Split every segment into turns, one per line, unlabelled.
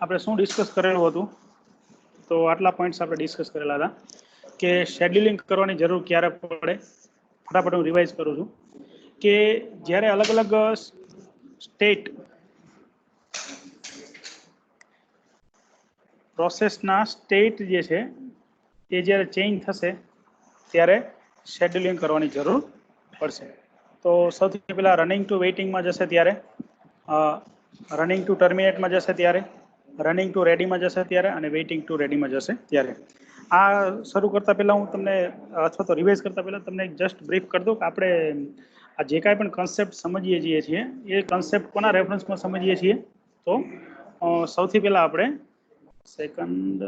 આપણે શું ડિસ્કસ કરેલું હતું? તો આટલા પોઈન્ટ્સ આપણે ડિસ્કસ કરેલા હતા કે શેડ્યુલિંગ કરવાની જરૂર ક્યારે પડે. ફટાફટ હું રિવાઇઝ કરું છું કે જ્યારે અલગ અલગ સ્ટેટ પ્રોસેસના સ્ટેટ જે છે એ જ્યારે ચેન્જ થશે ત્યારે શેડ્યુલિંગ કરવાની જરૂર પડશે. તો સૌથી પહેલાં રનિંગ ટુ વેઇટિંગમાં જશે ત્યારે, રનિંગ ટુ ટર્મિનેટમાં જશે ત્યારે, રનિંગ ટુ રેડીમાં જશે ત્યારે અને વેઇટિંગ ટુ રેડીમાં જશે ત્યારે. આ શરૂ કરતાં પહેલાં હું તમને અથવા તો રિવાઇઝ કરતાં પહેલાં તમને જસ્ટ બ્રીફ કરી દઉં કે આપણે આ જે કાંઈ પણ કન્સેપ્ટ સમજીએ છીએ એ કન્સેપ્ટ કોના રેફરન્સમાં સમજીએ છીએ? તો સૌથી પહેલાં આપણે સેકન્ડ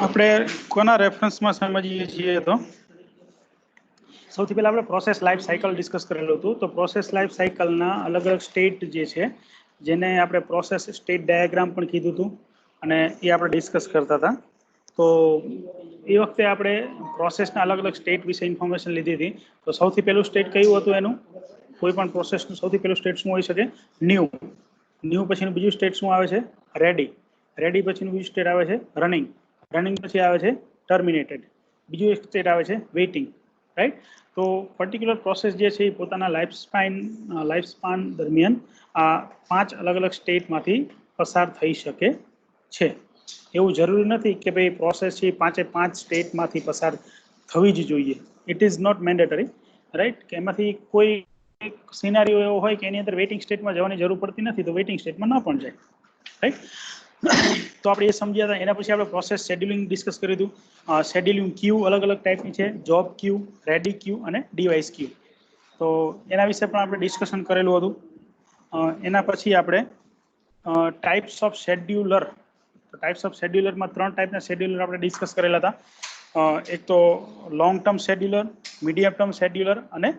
આપણે કોના રેફરન્સમાં સમજીએ છીએ? તો સૌથી પહેલાં આપણે પ્રોસેસ લાઈફ સાયકલ ડિસ્કસ કરેલું હતું. તો પ્રોસેસ લાઈફ સાયકલના અલગ અલગ સ્ટેટ જે છે જેને આપણે પ્રોસેસ સ્ટેટ ડાયાગ્રામ પણ કીધું હતું અને એ આપણે ડિસ્કસ કરતા હતા. તો એ વખતે આપણે પ્રોસેસના અલગ અલગ સ્ટેટ વિશે ઇન્ફોર્મેશન લીધી હતી. તો સૌથી પહેલું સ્ટેટ કયું હતું એનું? કોઈ પણ પ્રોસેસનું સૌથી પહેલું સ્ટેટ શું હોઈ શકે? ન્યૂ. ન્યૂ પછીનું બીજું સ્ટેટ શું આવે છે? રેડી. રેડી પછીનું બીજું સ્ટેટ આવે છે રનિંગ. રનિંગ પછી આવે છે ટર્મિનેટેડ. બીજું એક સ્ટેટ આવે છે વેઇટિંગ. રાઈટ. તો પર્ટિક્યુલર પ્રોસેસ જે છે એ પોતાના લાઈફ સ્પાન દરમિયાન આ 5 અલગ અલગ સ્ટેટમાંથી પસાર થઈ શકે છે. એવું જરૂરી નથી કે ભાઈ પ્રોસેસ છે 5 સ્ટેટમાંથી પસાર થવી જ જોઈએ. It is not mandatory. Right. કે એમાંથી કોઈ એક સિનારીઓ એવો હોય કે એની અંદર વેઇટિંગ સ્ટેટમાં જવાની જરૂર પડતી નથી તો વેઇટિંગ સ્ટેટમાં ન પણ જાય. રાઈટ. તો આપણે એ સમજ્યા હતા. એના પછી આપણે પ્રોસેસ શેડ્યુલિંગ ડિસ્કસ કર્યું હતું. શેડ્યુલિંગ ક્યુ અલગ અલગ ટાઈપની છે, જોબ ક્યુ, રેડી ક્યુ અને ડિવાઇસ ક્યુ. તો એના વિશે પણ આપણે ડિસ્કશન કરેલું હતું. એના પછી આપણે ટાઈપ્સ ઓફ શેડ્યુલર. તો ટાઈપ્સ ઓફ શેડ્યુલરમાં 3 ટાઈપના શેડ્યુલર આપણે ડિસ્કસ કરેલા હતા. એક તો long term scheduler, medium term scheduler અને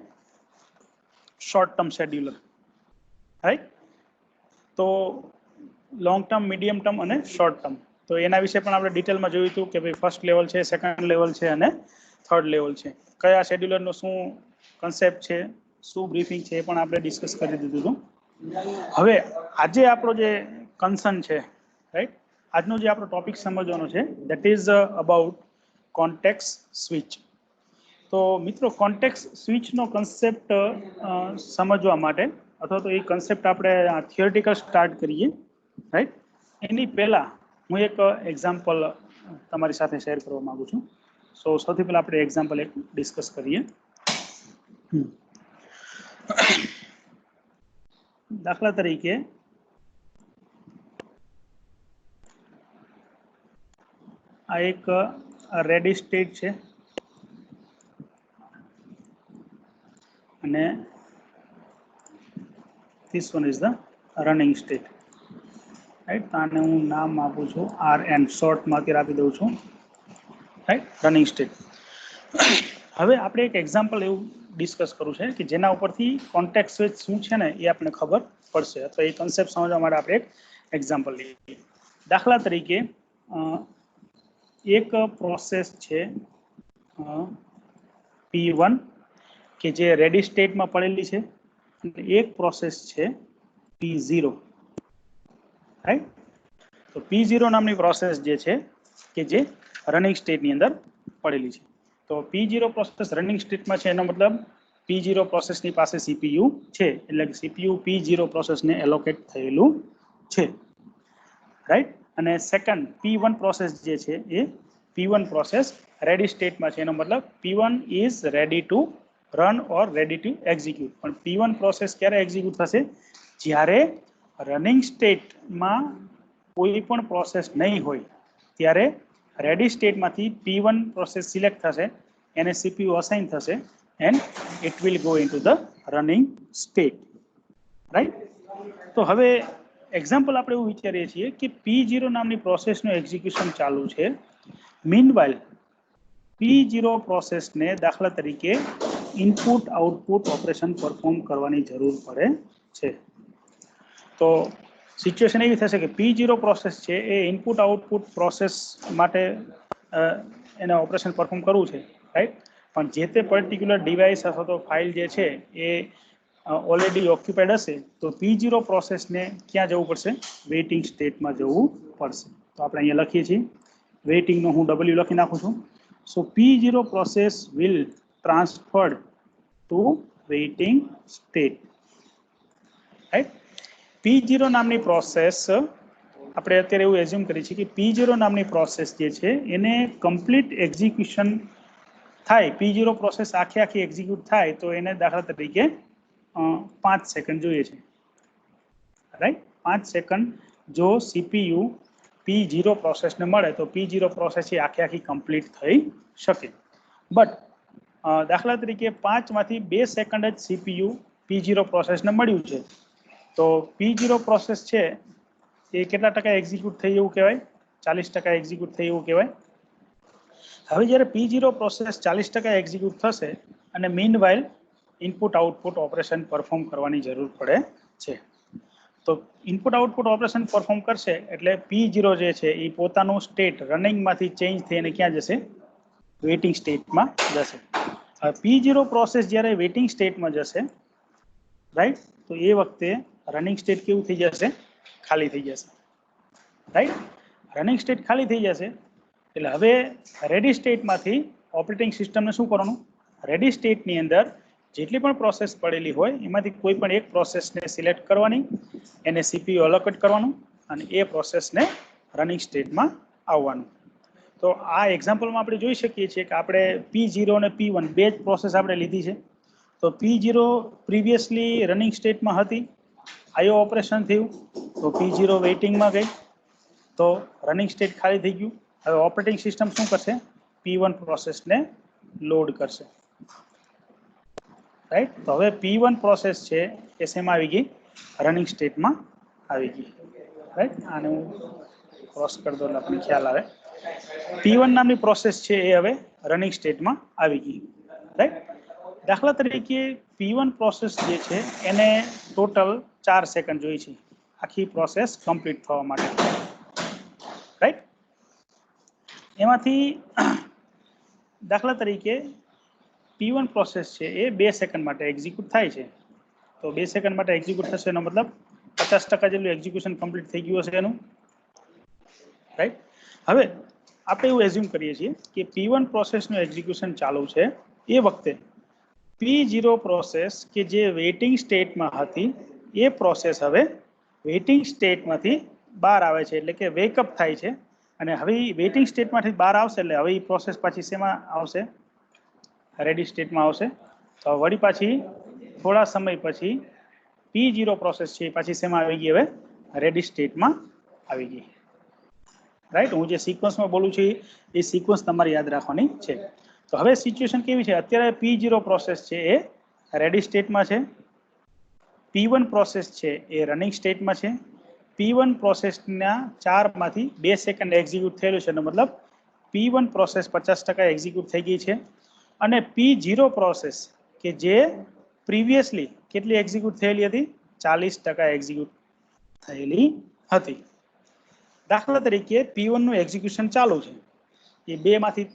શોર્ટ ટર્મ શેડ્યુલર. રાઈટ. તો લોંગ ટર્મ, મીડિયમ ટર્મ અને શોર્ટ ટર્મ. તો એના વિશે પણ આપણે ડિટેલમાં જોયું હતું કે ભાઈ ફર્સ્ટ લેવલ છે, સેકન્ડ લેવલ છે અને થર્ડ લેવલ છે. કયા શેડ્યુલરનો શું કન્સેપ્ટ છે, શું બ્રીફિંગ છે એ પણ આપણે ડિસ્કસ કરી દીધું હતું. હવે આજે આપણો જે કન્સર્ન છે, રાઈટ, આજનો જે આપણો ટોપિક સમજવાનો છે that is about context switch. તો મિત્રો કોન્ટેક્સ સ્વિચનો કન્સેપ્ટ સમજવા માટે અથવા તો એ કન્સેપ્ટ આપણે થિયોરિટિકલ સ્ટાર્ટ કરીએ. રાઈટ. એની પહેલાં હું એક એક્ઝામ્પલ તમારી સાથે શેર કરવા માગું છું. સૌથી પહેલાં આપણે એક્ઝામ્પલ એક ડિસ્કસ કરીએ. દાખલા તરીકે આ એક રેડી સ્ટેટ છે અને this one is the running state. Right. આને હું નામ આપું છું RN, શોર્ટમાં અત્યારે આપી દઉં છું. રાઈટ. Running state. હવે આપણે એક એક્ઝામ્પલ એવું ડિસ્કસ કરવું છે કે જેના ઉપરથી કોન્ટેક્ટ સ્વિચ શું છે ને એ આપણને ખબર પડશે અથવા એ કન્સેપ્ટ સમજવા માટે આપણે એક એક્ઝામ્પલ લઈએ. દાખલા તરીકે એક પ્રોસેસ છે P1 કે જે રેડી સ્ટેટમાં પડેલી છે અને એક પ્રોસેસ છે P0. રાઈટ. તો P0 નામની પ્રોસેસ જે છે કે જે રનિંગ સ્ટેટની અંદર પડેલી છે. તો P0 પ્રોસેસ રનિંગ સ્ટેટમાં છે એનો મતલબ P0 પ્રોસેસની પાસે CPU છે, એટલે કે CPU P0 પ્રોસેસને એલોકેટ થયેલું છે. રાઈટ. અને સેકન્ડ P1 પ્રોસેસ જે છે એ P1 પ્રોસેસ રેડી સ્ટેટમાં છે. એનો મતલબ P1 is ready to run or ready to execute. પણ P1 પ્રોસેસ ક્યારે એક્ઝિક્યુટ થશે? જ્યારે રનિંગ સ્ટેટમાં કોઈ પણ પ્રોસેસ નહીં હોય ત્યારે રેડી સ્ટેટમાંથી P1 પ્રોસેસ સિલેક્ટ થશે, એને CPU અસાઇન થશે and it will go into the running state. Right. તો હવે એક્ઝામ્પલ આપણે એવું વિચારીએ છીએ કે P0 નામની પ્રોસેસનું એક્ઝિક્યુશન ચાલુ છે. મીનવાઇલ P0 પ્રોસેસને દાખલા તરીકે ઇનપુટ આઉટપુટ ઓપરેશન પરફોર્મ કરવાની જરૂર પડે છે. તો સિચ્યુએશન એવી થશે કે P0 પ્રોસેસ છે એ ઇનપુટ આઉટપુટ પ્રોસેસ માટે એને ઓપરેશન પરફોર્મ કરવું છે, રાઈટ? પણ જે તે પર્ટિક્યુલર ડિવાઇસ અથવા તો ફાઇલ જે છે એ ઓલરેડી ઓક્યુપાઈડ હશે તો P0 પ્રોસેસને ક્યાં જવું પડશે? વેઇટિંગ સ્ટેટમાં જવું પડશે. તો આપણે અહીંયા લખીએ છીએ, વેઇટિંગનો હું W લખી નાખું છું. So P0 process will transferred to waiting state, right? P0 નામની પ્રોસેસ આપણે અત્યારે એવું એઝ્યુમ કરીએ છીએ કે P0 નામની પ્રોસેસ જે છે એને કમ્પ્લીટ એક્ઝિક્યુશન થાય, P0 પ્રોસેસ આખી એક્ઝિક્યુટ થાય તો એને દાખલા તરીકે 5 સેકન્ડ જોઈએ છે, રાઈટ? 5 સેકન્ડ જો CPU P0 પ્રોસેસને મળે તો P0 પ્રોસેસ એ આખી કમ્પ્લીટ થઈ શકે. બટ દાખલા તરીકે 5 માંથી 2 સેકન્ડ જ CPU P0 પ્રોસેસને મળ્યું છે તો P0 પ્રોસેસ છે એ કેટલા ટકા એક્ઝિક્યુટ થઈ એવું કહેવાય? 40% એક્ઝિક્યુટ થઈ એવું કહેવાય. હવે જ્યારે P0 પ્રોસેસ 40% એક્ઝિક્યુટ થશે અને meanwhile input output operation perform કરવાની જરૂર પડે છે. તો ઇનપુટ આઉટપુટ ઓપરેશન પરફોર્મ કરશે એટલે P0 જે છે એ પોતાનું સ્ટેટ રનિંગમાંથી ચેન્જ થઈને ક્યાં જશે? વેઇટિંગ સ્ટેટમાં જશે. હવે P0 પ્રોસેસ જ્યારે વેઇટિંગ સ્ટેટમાં જશે, રાઈટ, તો એ વખતે રનિંગ સ્ટેટ કેવું થઈ જશે? ખાલી થઈ જશે, રાઈટ? રનિંગ સ્ટેટ ખાલી થઈ જશે એટલે હવે રેડી સ્ટેટમાંથી ઓપરેટિંગ સિસ્ટમને શું કરવાનું? રેડી સ્ટેટની અંદર જેટલી પણ પ્રોસેસ પડેલી હોય એમાંથી કોઈ પણ એક પ્રોસેસને સિલેક્ટ કરવાની, એને CPU અલોકેટ કરવાનું અને એ પ્રોસેસને રનિંગ સ્ટેટમાં આવવાનું. તો આ એક્ઝામ્પલમાં આપણે જોઈ શકીએ છીએ કે આપણે P0 અને P1 બે જ પ્રોસેસ આપણે લીધી છે. તો P0 પ્રીવિયસલી રનિંગ સ્ટેટમાં હતી, IO ઓપરેશન થયું તો P0 વેઇટિંગમાં ગઈ તો રનિંગ સ્ટેટ ખાલી થઈ ગયું. હવે ઓપરેટિંગ સિસ્ટમ શું કરશે? P1 પ્રોસેસને લોડ કરશે, રાઈટ? તો હવે P1 પ્રોસેસ છે એ શેમાં આવી ગઈ? રનિંગ સ્ટેટમાં આવી ગઈ, રાઈટ? આને હું ક્રોસ કરી દઉં એટલે આપણને ખ્યાલ આવે. P1 નામની પ્રોસેસ છે એ હવે રનિંગ સ્ટેટમાં આવી ગઈ, રાઈટ? દાખલા તરીકે P1 પ્રોસેસ જે છે એને ટોટલ 4 સેકન્ડ જોઈ છે આખી પ્રોસેસ કમ્પ્લીટ થવા માટે, રાઈટ? એમાંથી દાખલા તરીકે P1 પ્રોસેસ છે એ 2 સેકન્ડ માટે એક્ઝિક્યુટ થાય છે. તો 2 સેકન્ડ માટે એક્ઝિક્યુટ થશે એનો મતલબ 50% જેટલું એક્ઝિક્યુશન કમ્પ્લીટ થઈ ગયું હશે એનું, રાઈટ? હવે આપણે એવું એઝ્યુમ કરીએ છીએ કે P1 પ્રોસેસનું એક્ઝિક્યુશન ચાલુ છે એ વખતે P0 પ્રોસેસ કે જે વેઇટિંગ સ્ટેટમાં હતી એ પ્રોસેસ હવે વેઇટિંગ સ્ટેટમાંથી બહાર આવે છે, એટલે કે વેકઅપ થાય છે. અને હવે વેઇટિંગ સ્ટેટમાંથી બહાર આવશે એટલે હવે એ પ્રોસેસ પાછી શેમાં આવશે? રેડી સ્ટેટમાં આવશે. તો વળી પાછી થોડા સમય પછી P0 પ્રોસેસ છે પાછી શેમાં આવી ગઈ? હવે રેડી સ્ટેટમાં આવી ગઈ, રાઈટ? હું જે સિક્વન્સમાં બોલું છું એ સિક્વન્સ તમારે યાદ રાખવાની છે. તો હવે સિચ્યુએશન કેવી છે? અત્યારે P0 પ્રોસેસ છે એ રેડી સ્ટેટમાં છે, P1 પ્રોસેસ છે એ રનિંગ સ્ટેટમાં છે. P1 પ્રોસેસના 4 માંથી 2 સેકન્ડ એક્ઝિક્યુટ થયેલું છે એનો મતલબ P1 પ્રોસેસ 50% એક્ઝિક્યુટ થઈ ગઈ છે અને P0 પ્રોસેસ કે જે પ્રીવિયસલી કેટલી એક્ઝિક્યુટ થયેલી હતી? 40% એક્ઝિક્યુટ થયેલી હતી. દાખલા તરીકે P1 નું એક્ઝિક્યુશન ચાલુ છે, એ 2 માંથી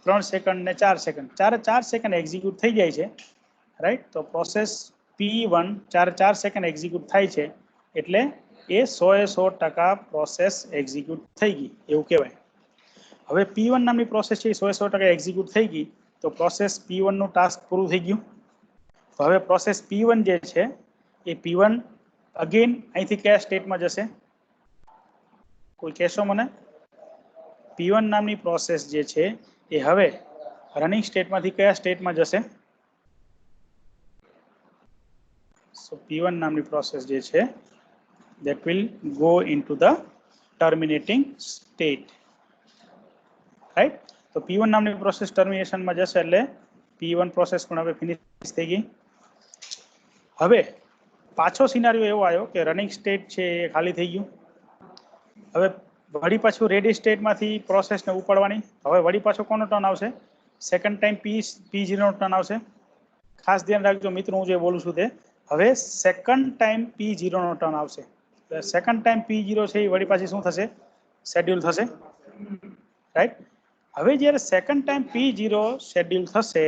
3 સેકન્ડ ને 4 સેકન્ડ, 4 સેકન્ડ એક્ઝિક્યુટ થઈ જાય છે, રાઈટ? તો પ્રોસેસ P1 4 સેકન્ડ એક્ઝિક્યુટ થાય છે એટલે એ 100% પ્રોસેસ એક્ઝિક્યુટ થઈ ગઈ એવું કહેવાય. હવે P1 નામની પ્રોસેસ છે એ 100% એક્ઝિક્યુટ થઈ ગઈ તો પ્રોસેસ P1 નું ટાસ્ક પૂરું થઈ ગયું. તો હવે પ્રોસેસ P1 જે છે એ P1 અગેન અહીંથી કયા સ્ટેટમાં જશે? કોઈ કહેશો મને? P1 નામની પ્રોસેસ જે છે એ હવે રનિંગ સ્ટેટમાંથી કયા સ્ટેટમાં જશે? સો P1 નામની પ્રોસેસ જે છે that will go into the terminating state, right? તો P1 નામની પ્રોસેસ ટર્મિનેશનમાં જશે એટલે P1 પ્રોસેસ પણ હવે ફિનિશ થઈ ગઈ. હવે પાછો સિનારિયો એવો આવ્યો કે રનિંગ સ્ટેટ છે એ ખાલી થઈ ગયું. હવે વળી પાછું રેડી સ્ટેટમાંથી પ્રોસેસને ઉપાડવાની. હવે વળી પાછો કોનો ટર્ન આવશે? સેકન્ડ ટાઈમ P0 નો ટર્ન આવશે. ખાસ ધ્યાન રાખજો મિત્રો, હું જે બોલું છું તે હવે સેકન્ડ ટાઈમ P0 નો ટર્ન આવશે. સેકન્ડ ટાઈમ P0 છે એ વળી પાછી શું થશે? શેડ્યુલ થશે, રાઈટ? હવે જ્યારે સેકન્ડ ટાઈમ P0 શેડ્યુલ થશે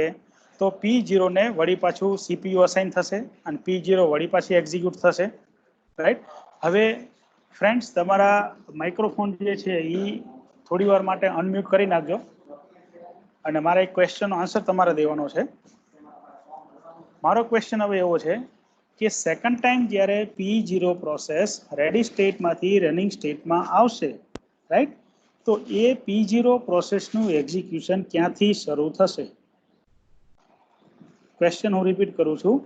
તો P0 ને વળી પાછું CPU અસાઇન થશે અને P0 વળી પાછી એક્ઝિક્યુટ થશે, રાઈટ? હવે ફ્રેન્ડ્સ, તમારા માઇક્રોફોન જે છે એ થોડી વાર માટે અનમ્યુટ કરી નાખજો અને મારા એક ક્વેશ્ચનનો આન્સર તમારે દેવાનો છે. મારો ક્વેશ્ચન હવે એવો છે કે સેકન્ડ ટાઈમ જ્યારે P0 પ્રોસેસ રેડી સ્ટેટમાંથી રનિંગ સ્ટેટમાં આવશે, રાઈટ, તો એ P0 પ્રોસેસનું એક્ઝિક્યુશન ક્યાંથી શરૂ થશે? ક્વેશ્ચન હું રિપીટ કરું છું.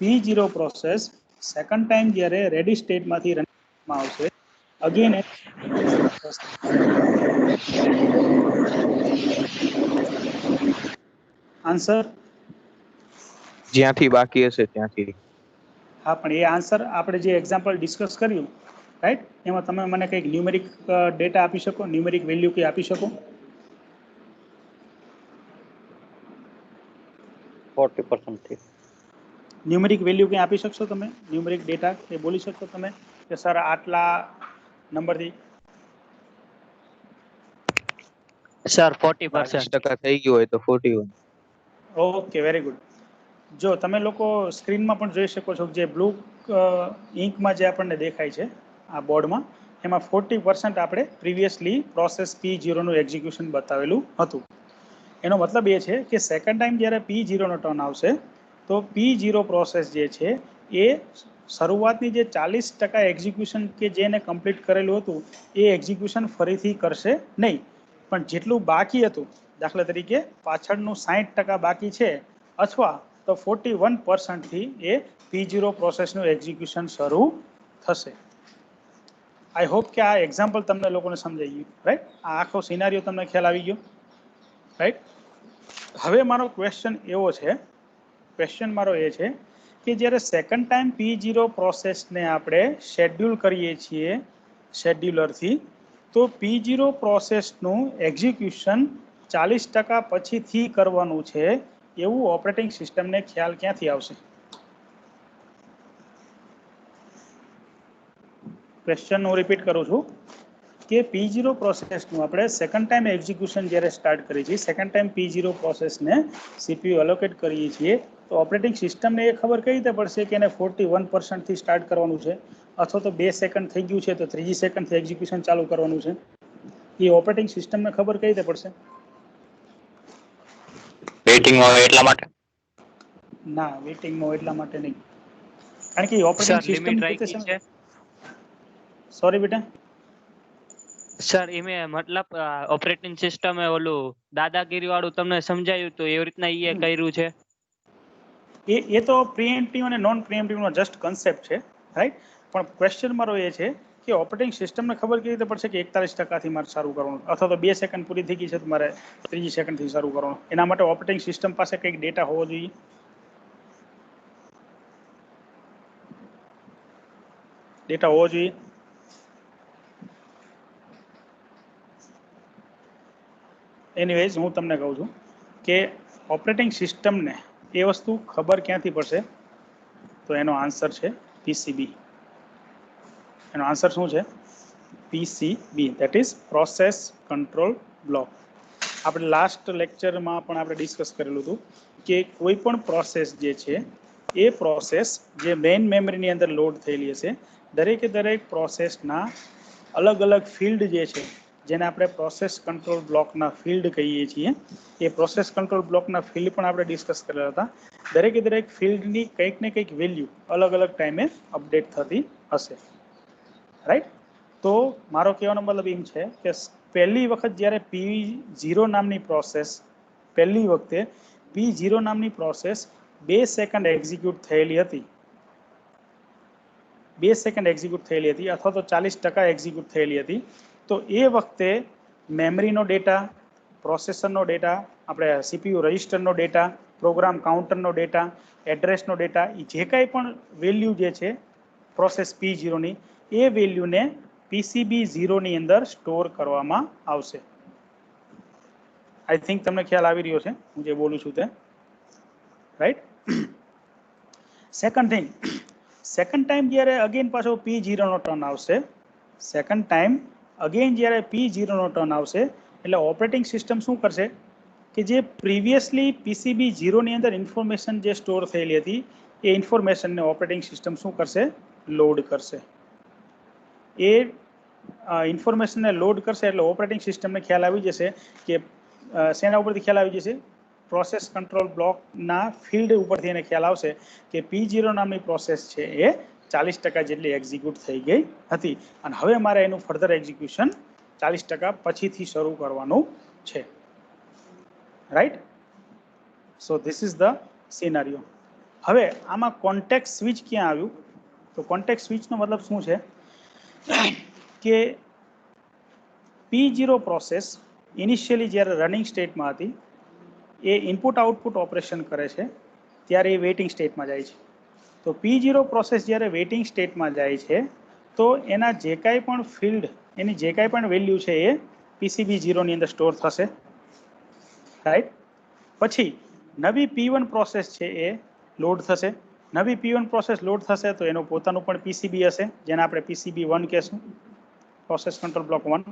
P0 પ્રોસેસ સેકન્ડ ટાઈમ જ્યારે રેડી સ્ટેટમાંથી રનિંગમાં આવશે, અગેન આન્સર
જ્યાંથી બાકી હશે ત્યાંથી.
હા, પણ એ આન્સર આપણે જે એક્ઝામ્પલ ડિસ્કસ કર્યું, રાઈટ, એમાં તમે મને કંઈક ન્યુમેરિક ડેટા આપી શકો, ન્યુમેરિક વેલ્યુ કંઈ આપી શકો?
40% થી
ન્યુમેરિક વેલ્યુ કંઈ આપી શકશો તમે? ન્યુમેરિક ડેટા એ બોલી શકશો તમે કે સર આટલા નંબરથી?
સર 40%
40% થઈ ગયું હોય તો 41.
Okay, very good. જો તમે લોકો સ્ક્રીનમાં પણ જોઈ શકો છો જે બ્લુ ઇંકમાં જે આપણને દેખાય છે આ બોર્ડમાં, એમાં 40% આપણે પ્રીવિયસલી પ્રોસેસ P0 નું એક્ઝિક્યુશન બતાવેલું હતું. એનો મતલબ એ છે કે સેકન્ડ ટાઈમ જ્યારે P0 નો ટર્ન આવશે તો P0 પ્રોસેસ જે છે એ શરૂઆતની જે 40% એક્ઝિક્યુશન કે જેને કમ્પ્લીટ કરેલું હતું એ એક્ઝિક્યુશન ફરીથી કરશે નહીં, પણ જેટલું બાકી હતું, દાખલા તરીકે પાછળનું 60% બાકી છે અથવા તો 41% થી એ P0 પ્રોસેસનું એક્ઝિક્યુશન શરૂ થશે. આઈ હોપ કે આ એક્ઝામ્પલ તમને લોકોને સમજાઈ ગયું, રાઈટ? આ આખો સિનારીઓ તમને ખ્યાલ આવી ગયો, રાઈટ? હવે મારો ક્વેશ્ચન એવો છે, ક્વેશ્ચન મારો એ છે કે જ્યારે સેકન્ડ ટાઈમ P0 પ્રોસેસને આપણે શેડ્યુલ કરીએ છીએ શેડ્યુલરથી, તો P0 પ્રોસેસનું એક્ઝિક્યુશન 40% પછીથી કરવાનું છે એવું ઓપરેટિંગ સિસ્ટમને ખ્યાલ ક્યાંથી આવશે? ક્વેશ્ચન હું રિપીટ કરું છું કે P0 પ્રોસેસનું આપણે સેકન્ડ ટાઈમ એક્ઝિક્યુશન જ્યારે સ્ટાર્ટ કરીએ છીએ, સેકન્ડ ટાઈમ P0 પ્રોસેસને CPU એલોકેટ કરીએ છીએ, તો ઓપરેટિંગ સિસ્ટમને એ ખબર કઈ રીતે પડશે કે એને 41% થી સ્ટાર્ટ કરવાનું છે અથવા તો 2 સેકન્ડ થઈ ગયું છે તો ત્રીજી સેકન્ડથી એક્ઝિક્યુશન ચાલુ કરવાનું છે? એ ઓપરેટિંગ સિસ્ટમને ખબર કઈ રીતે પડશે?
વેઇટિંગમાં હોય એટલા માટે.
ના, વેઇટિંગમાં એટલા માટે નહીં, કારણ કે ઓપરેટિંગ
સર
સિસ્ટમ
લિમિટ રાખી છે.
સોરી બેટા.
સર એમે મતલબ ઓપરેટિંગ સિસ્ટમે ઓલું દાદાગીરી વાળું તમને સમજાયું તો એવી રીતના એ કર્યું છે.
એ તો પ્રીએમ્પ્ટિવ અને નોન પ્રીએમ્પ્ટિવનો જસ્ટ કન્સેપ્ટ છે, રાઈટ? પણ ક્વેશ્ચન મારો એ છે કે ઓપરેટિંગ સિસ્ટમને ખબર કેવી રીતે પડશે કે 41%થી મારે શરૂ કરવાનું અથવા તો 2 સેકન્ડ પૂરી થઈ ગઈ છે તો મારે ત્રીજી સેકન્ડથી શરૂ કરવાનું? એના માટે ઓપરેટિંગ સિસ્ટમ પાસે કંઈક ડેટા હોવો જોઈએ. ડેટા હોવો જોઈએ. એનીવેઝ, હું તમને કહું છું કે ઓપરેટિંગ સિસ્ટમને એ વસ્તુ ખબર ક્યાંથી પડશે? તો એનો આન્સર છે PCB. એનો આન્સર શું છે? PCB, that is process control block. આપણે લાસ્ટ લેક્ચરમાં પણ આપણે ડિસ્કસ કરેલું હતું કે કોઈ પણ પ્રોસેસ જે છે એ પ્રોસેસ જે મેઇન મેમરીની અંદર લોડ થયેલી હશે, દરેકે દરેક પ્રોસેસના અલગ અલગ ફિલ્ડ જે છે જેને આપણે પ્રોસેસ કંટ્રોલ બ્લોકના ફિલ્ડ કહીએ છીએ, એ પ્રોસેસ કંટ્રોલ બ્લોકના ફિલ્ડ પણ આપણે ડિસ્કસ કરેલા હતા. દરેકે દરેક ફિલ્ડની કંઈક ને કંઈક વેલ્યુ અલગ અલગ ટાઈમે અપડેટ થતી હશે, રાઈટ? તો મારો કહેવાનો મતલબ એમ છે કે પહેલી વખત જ્યારે P0 નામની પ્રોસેસ પહેલી વખતે P0 નામની પ્રોસેસ 2 સેકન્ડ એક્ઝિક્યુટ થયેલી હતી, 2 સેકન્ડ એક્ઝિક્યુટ થયેલી હતી અથવા તો 40% એક્ઝિક્યુટ થયેલી હતી, તો એ વખતે મેમરીનો ડેટા, પ્રોસેસરનો ડેટા, આપણે CPU રજિસ્ટરનો ડેટા, પ્રોગ્રામ કાઉન્ટરનો ડેટા, એડ્રેસનો ડેટા, એ જે કાંઈ પણ વેલ્યુ જે છે પ્રોસેસ P0 ની, એ વેલ્યુને PCB0 ની અંદર સ્ટોર કરવામાં આવશે. આઈ થિંક તમને ખ્યાલ આવી રહ્યો છે હું જે બોલું છું તે, right? Second thing, second time જ્યારે અગેન પાછો P0 નો ટર્ન આવશે, સેકન્ડ ટાઈમ અગેન જ્યારે P0 નો ટર્ન આવશે એટલે ઓપરેટિંગ સિસ્ટમ શું કરશે કે જે પ્રીવિયસલી PCB 0 ની અંદર ઇન્ફોર્મેશન જે સ્ટોર થયેલી હતી એ ઇન્ફોર્મેશનને ઓપરેટિંગ સિસ્ટમ શું કરશે, લોડ કરશે. એ ઇન્ફોર્મેશનને લોડ કરશે એટલે ઓપરેટિંગ સિસ્ટમને ખ્યાલ આવી જશે કે શેના ઉપરથી ખ્યાલ આવી જશે, પ્રોસેસ કંટ્રોલ બ્લોકના ફિલ્ડ ઉપરથી એને ખ્યાલ આવશે કે P0 નામની પ્રોસેસ છે એ 40% જેટલી એક્ઝિક્યુટ થઈ ગઈ હતી અને હવે મારે એનું ફર્ધર એક્ઝિક્યુશન 40% પછીથી શરૂ કરવાનું છે. Right. So this is the scenario. હવે આમાં કોન્ટેક્ટ સ્વિચ ક્યાં આવ્યું? તો કોન્ટેક્ટ સ્વિચનો મતલબ શું છે કે P0 પ્રોસેસ ઇનિશિયલી જ્યારે રનિંગ સ્ટેટમાં હતી એ ઇનપુટ આઉટપુટ ઓપરેશન કરે છે ત્યારે એ વેઇટિંગ સ્ટેટમાં જાય છે. તો P0 પ્રોસેસ જ્યારે વેઇટિંગ સ્ટેટમાં જાય છે તો એના જે કાંઈ પણ ફિલ્ડ, એની જે કાંઈ પણ વેલ્યુ છે એ PCB 0 ની અંદર સ્ટોર થશે. રાઈટ. પછી નવી P1 પ્રોસેસ છે એ લોડ થશે. નવી P1 પ્રોસેસ લોડ થશે તો એનું પોતાનું પણ PCB હશે જેને આપણે PCB 1 કહેશું, process control block 1.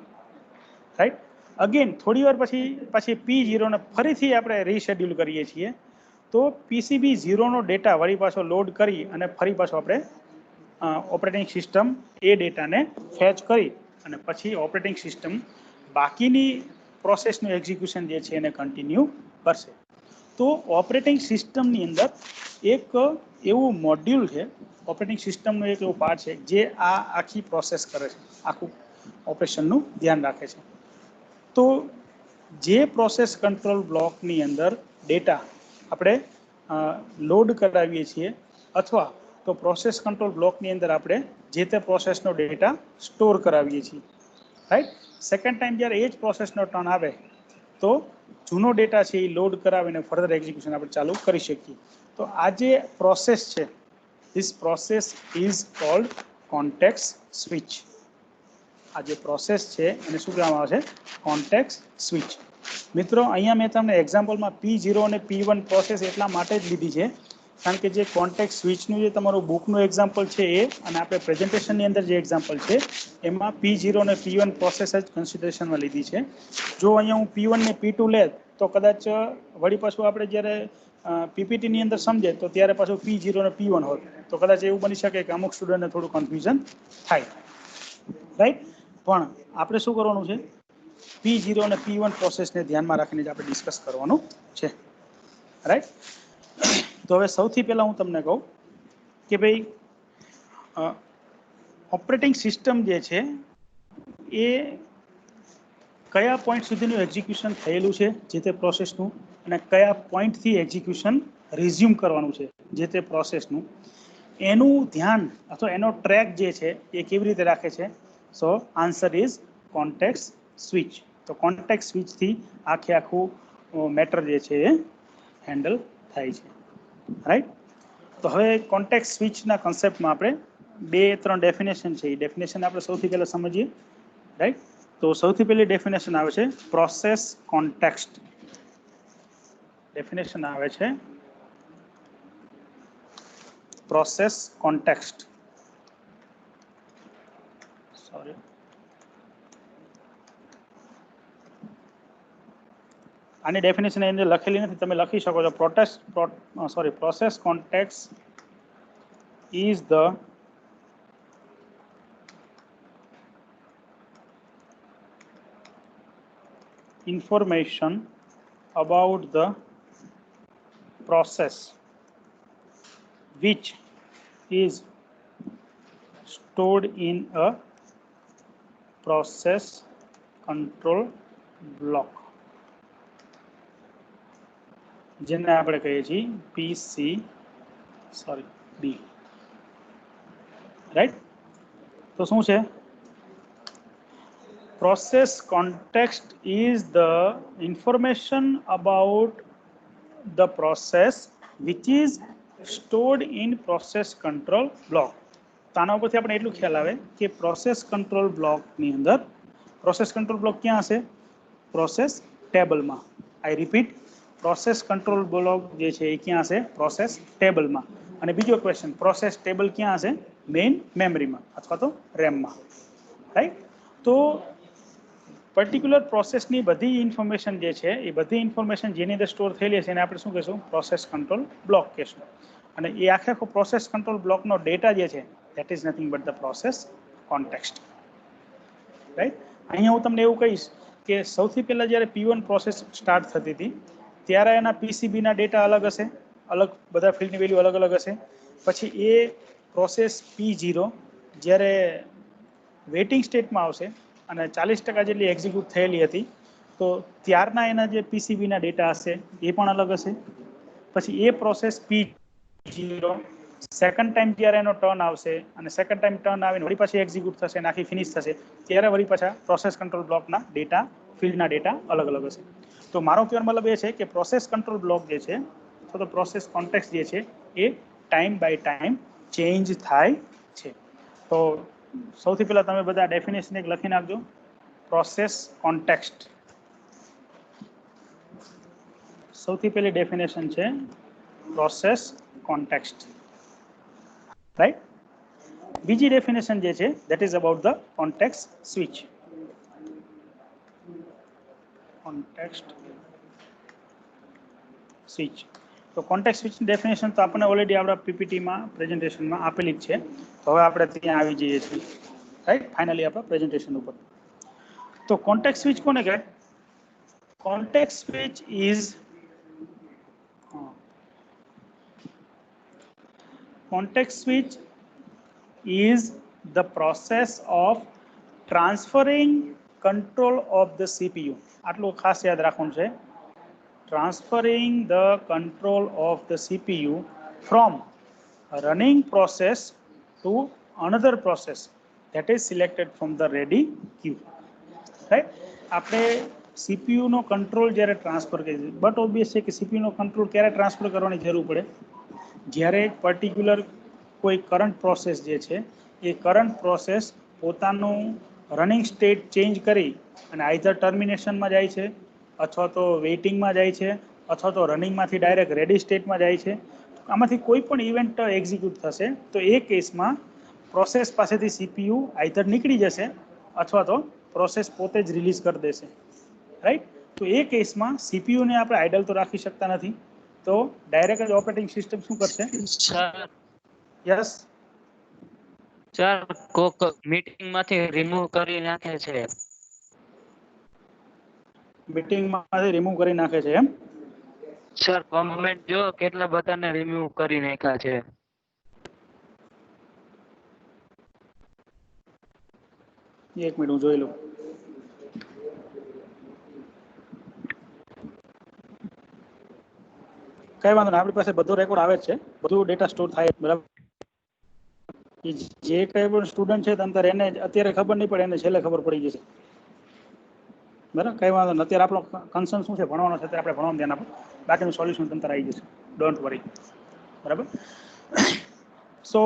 Right. Again થોડી વાર પછી P0 ને ફરીથી આપણે રીશેડ્યુલ કરીએ છીએ તો PCB 0 નો ડેટા વળી પાછો લોડ કરી અને ફરી પાછો આપણે ઓપરેટિંગ સિસ્ટમ એ ડેટાને ફેચ કરી અને પછી ઓપરેટિંગ સિસ્ટમ બાકીની પ્રોસેસનું એક્ઝિક્યુશન જે છે એને કન્ટિન્યુ કરશે. તો ઓપરેટિંગ સિસ્ટમની અંદર એક એવું મોડ્યુલ છે, ઓપરેટિંગ સિસ્ટમનો એક એવો પાર્ટ છે જે આ આખી પ્રોસેસ કરે છે, આખું ઓપરેશનનું ધ્યાન રાખે છે. તો જે પ્રોસેસ કંટ્રોલ બ્લોકની અંદર ડેટા આપણે લોડ કરાવીએ છીએ અથવા તો પ્રોસેસ કંટ્રોલ બ્લોકની અંદર આપણે જે તે પ્રોસેસનો ડેટા સ્ટોર કરાવીએ છીએ. રાઈટ. સેકન્ડ ટાઈમ જ્યારે એ જ પ્રોસેસનો ટર્ન આવે તો જૂનો ડેટા છે એ લોડ કરાવીને ફર્ધર એક્ઝિક્યુશન આપણે ચાલુ કરી શકીએ. તો આ જે પ્રોસેસ છે, this process is called contact switch. આ જે પ્રોસેસ છે એને શું કહેવામાં આવે છે, કોન્ટેક્ટ સ્વિચ. મિત્રો અહીંયા મેં તમને એક્ઝામ્પલમાં P0 અને P1 પ્રોસેસ એટલા માટે જ લીધી છે કારણ કે જે કોન્ટેક્ટ સ્વિચનું જે તમારું બુકનું એક્ઝામ્પલ છે એ અને આપણે પ્રેઝન્ટેશનની અંદર જે એક્ઝામ્પલ છે એમાં P0 અને P1 પ્રોસેસ જ કન્સિડરેશનમાં લીધી છે. જો અહીંયા હું P1 ને P2 લે તો કદાચ વળી પાછું આપણે જ્યારે PPTની અંદર સમજે તો ત્યારે પાછું P0 અને P1 હોત તો કદાચ એવું બની શકે કે અમુક સ્ટુડન્ટને થોડું કન્ફ્યુઝન થાય. રાઈટ. પણ આપણે શું કરવાનું છે, P0 અને P1 પ્રોસેસને ધ્યાનમાં રાખીને જ આપણે ડિસ્કસ કરવાનું છે. રાઈટ. તો હવે સૌથી પહેલાં હું તમને કહું કે ભાઈ ઓપરેટિંગ સિસ્ટમ જે છે એ કયા પોઈન્ટ સુધીનું એક્ઝિક્યુશન થયેલું છે જે તે પ્રોસેસનું અને કયા પોઈન્ટથી એક્ઝિક્યુશન રિઝ્યુમ કરવાનું છે જે તે પ્રોસેસનું, એનું ધ્યાન અથવા એનો ટ્રેક જે છે એ કેવી રીતે રાખે છે. સો આન્સર ઇઝ કોન્ટેક્ટ સ્વિચ. તો કોન્ટેક્ટ સ્વિચથી આખું મેટર જે છે એ હેન્ડલ થાય છે. રાઈટ. તો હવે કોન્ટેક્ટ સ્વિચના કન્સેપ્ટમાં આપણે 2-3 ડેફિનેશન છે એ ડેફિનેશન આપણે સૌથી પહેલાં સમજીએ. રાઈટ. તો સૌથી પહેલી ડેફિનેશન આવે છે પ્રોસેસ કોન્ટેક્સ્ટ. ડેફિનેશન આવે છે પ્રોસેસ કોન્ટેક્સ્ટ. સોરી, આની ડેફિનેશન એની અંદર લખેલી નથી, તમે લખી શકો છો. Process context is the information about the process which is stored in a process control block જેને આપણે કહીએ છીએ PCB. રાઈટ. તો શું છે, process context is the information about the process which is stored in process control block. તો આના ઉપરથી આપણે એટલું ખ્યાલ આવે કે પ્રોસેસ કંટ્રોલ બ્લોકની અંદર પ્રોસેસ કંટ્રોલ બ્લોક ક્યાં હશે, પ્રોસેસ ટેબલમાં. આઈ રિપીટ, પ્રોસેસ કંટ્રોલ બ્લોક જે છે એ ક્યાં હશે, પ્રોસેસ ટેબલમાં. અને બીજો ક્વેશ્ચન, પ્રોસેસ ટેબલ ક્યાં હશે? મેઇન મેમરીમાં અથવા તો રેમમાં, રાઈટ? તો પર્ટિક્યુલર પ્રોસેસની બધી ઇન્ફોર્મેશન જે છે એ બધી ઇન્ફોર્મેશન જેની અંદર સ્ટોર થયેલી હશે એને આપણે શું કહીશું? પ્રોસેસ કંટ્રોલ બ્લોક કહીશું. અને એ આખો પ્રોસેસ કંટ્રોલ બ્લોકનો ડેટા જે છે that is nothing but the process context, right? અહીંયા હું તમને એવું કહીશ કે સૌથી પહેલાં જ્યારે P1 પ્રોસેસ સ્ટાર્ટ થતી હતી ત્યારે એના પીસીબીના ડેટા અલગ હશે, અલગ બધા ફિલ્ડની વેલ્યુ અલગ અલગ હશે. પછી એ પ્રોસેસ P0 જ્યારે વેઇટિંગ સ્ટેટમાં આવશે અને 40% જેટલી એક્ઝિક્યુટ થયેલી હતી તો ત્યારના એના જે પીસીબીના ડેટા હશે એ પણ અલગ હશે. પછી એ પ્રોસેસ P0 સેકન્ડ ટાઈમ જ્યારે એનો ટર્ન આવશે અને સેકન્ડ ટાઈમ ટર્ન આવીને વળી પાછી એક્ઝિક્યુટ થશે અને આખી ફિનિશ થશે ત્યારે વળી પાછા પ્રોસેસ કંટ્રોલ બ્લોકના ડેટા, ફિલ્ડના ડેટા અલગ અલગ હશે. તો મારો કહેવાનો મતલબ એ છે કે પ્રોસેસ કંટ્રોલ બ્લોક જે છે અથવા તો પ્રોસેસ કોન્ટેક્સ્ટ જે છે એ ટાઈમ બાય ટાઈમ ચેન્જ થાય છે. તો સૌથી પહેલાં તમે બધા ડેફિનેશન એક લખી નાખજો. પ્રોસેસ કોન્ટેક્સ્ટ સૌથી પહેલી ડેફિનેશન છે પ્રોસેસ કોન્ટેક્સ્ટ, રાઈટ? બીજી ડેફિનેશન જે છે that is about the context switch. Context switch. તો કોન્ટેક્સ્ટ સ્વિચની ડેફિનેશન તો આપણને ઓલરેડી આપણા પીપીટીમાં પ્રેઝન્ટેશનમાં આપેલી જ છે. તો હવે આપણે ત્યાં આવી જઈએ છીએ, રાઈટ? ફાઇનલી આપણા પ્રેઝન્ટેશન ઉપર. તો કોન્ટેક્સ્ટ સ્વિચ કોને કહેવાય? Context switch is context switch is the process of transferring control of the CPU. આટલું ખાસ યાદ રાખવાનું છે. Transferring the control of the CPU from a running process to another process that is selected from the ready queue, right? આપણે CPU નો control જ્યારે transfer કરીએ છીએ, but obvious છે કે CPU નો કંટ્રોલ ક્યારે ટ્રાન્સફર કરવાની જરૂર પડે? જ્યારે પર્ટિક્યુલર કોઈ કરંટ પ્રોસેસ જે છે એ કરંટ પ્રોસેસ પોતાનું રનિંગ સ્ટેટ ચેન્જ કરી અને આઈધર ટર્મિનેશનમાં જાય છે અથવા તો વેઇટિંગમાં જાય છે અથવા તો રનિંગમાંથી ડાયરેક્ટ રેડી સ્ટેટમાં જાય છે. આમાંથી કોઈ પણ ઇવેન્ટ એક્ઝિક્યુટ થશે તો એ કેસમાં પ્રોસેસ પાસેથી CPU આઈધર નીકળી જશે અથવા તો પ્રોસેસ પોતે જ રિલીઝ કરી દેશે, રાઈટ? તો એ કેસમાં CPUને આપણે આઇડલ તો રાખી શકતા નથી. તો ડાયરેક્ટ જ ઓપરેટિંગ સિસ્ટમ શું કરશે? યસ
સર, કોક મીટિંગમાંથી રિમૂવ કરી નાખે છે.
મીટિંગમાંથી રિમૂવ કરી નાખે છે એમ?
સર, કમેન્ટ જો કેટલા બધાને રિમૂવ કરી નાખ્યા છે.
એક મિનિટ હું જોઈ લઉં. કઈ વાંધો નહીં, આપણી પાસે બધો રેકોર્ડ આવે જ છે, બધું ડેટા સ્ટોર થાય, બરાબર? જે કઈ પણ સ્ટુડન્ટ છે તમ તારે એને અત્યારે ખબર નહીં પડે, એને છેલ્લે ખબર પડી જશે, બરાબર? કઈ વાંધો નહીં. અત્યારે આપણો કન્સર્ન શું છે? ભણવાનો છે, આપણે ભણવાનું ધ્યાન આપો, બાકીનું સોલ્યુશન તમ તારે આવી જશે, ડોન્ટ વરી, બરાબર? સો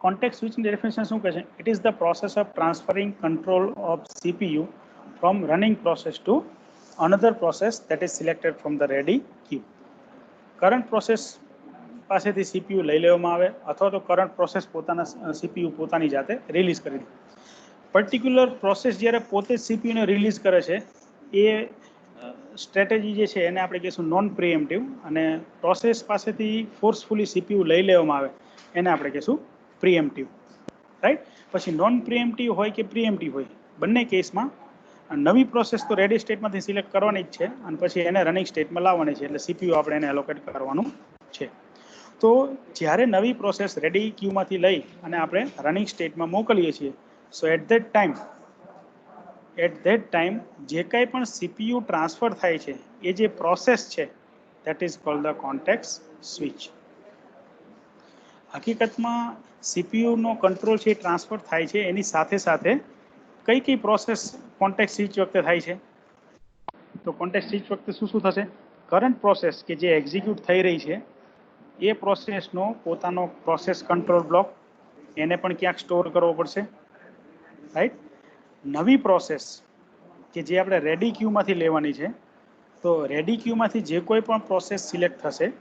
કોન્ટેક્સ્ટ સ્વિચની ડેફિનેશન શું કહે છે? It is the process of transferring control of CPU from running process to another process that is selected from the ready queue. Current process પાસેથી CPU લઈ લેવામાં આવે અથવા તો કરંટ પ્રોસેસ પોતાના CPU પોતાની જાતે રિલીઝ કરી દે. પર્ટિક્યુલર પ્રોસેસ જ્યારે પોતે જ CPUને રિલીઝ કરે છે એ સ્ટ્રેટેજી જે છે એને આપણે કહીશું નોન પ્રિએમ્પ્ટિવ, અને પ્રોસેસ પાસેથી ફોર્સફુલી CPU લઈ લેવામાં આવે એને આપણે કહીશું પ્રિએમ્પ્ટિવ, રાઈટ? પછી નોન પ્રિએમ્પ્ટિવ હોય કે પ્રિએમ્પ્ટિવ હોય, બંને કેસમાં નવી પ્રોસેસ તો રેડી સ્ટેટમાંથી સિલેક્ટ કરવાની જ છે અને પછી એને રનિંગ સ્ટેટમાં લાવવાની છે, એટલે CPU આપણે એને એલોકેટ કરવાનું છે. તો જ્યારે નવી પ્રોસેસ રેડી ક્યુમાંથી લઈ અને આપણે રનિંગ સ્ટેટમાં મોકલીએ છીએ, સો એટ ધેટ ટાઈમ જે કંઈ પણ CPU ટ્રાન્સફર થાય છે એ જે પ્રોસેસ છે that is called the context switch. હકીકતમાં CPUનો કંટ્રોલ છે એ ટ્રાન્સફર થાય છે, એની સાથે સાથે કઈ કઈ પ્રોસેસ કોન્ટેક્સ્ટ સ્વિચ વખતે થાય છે? તો કોન્ટેક્સ્ટ સ્વિચ વખતે શું શું થશે? કરંટ પ્રોસેસ કે જે એક્ઝિક્યુટ થઈ રહી છે એ પ્રોસેસનો પોતાનો પ્રોસેસ કંટ્રોલ બ્લોક એને પણ ક્યાંક સ્ટોર કરવો પડશે, રાઈટ? નવી પ્રોસેસ કે જે આપણે રેડી ક્યુમાંથી લેવાની છે, તો રેડી ક્યુમાંથી જે કોઈ પણ પ્રોસેસ સિલેક્ટ થશે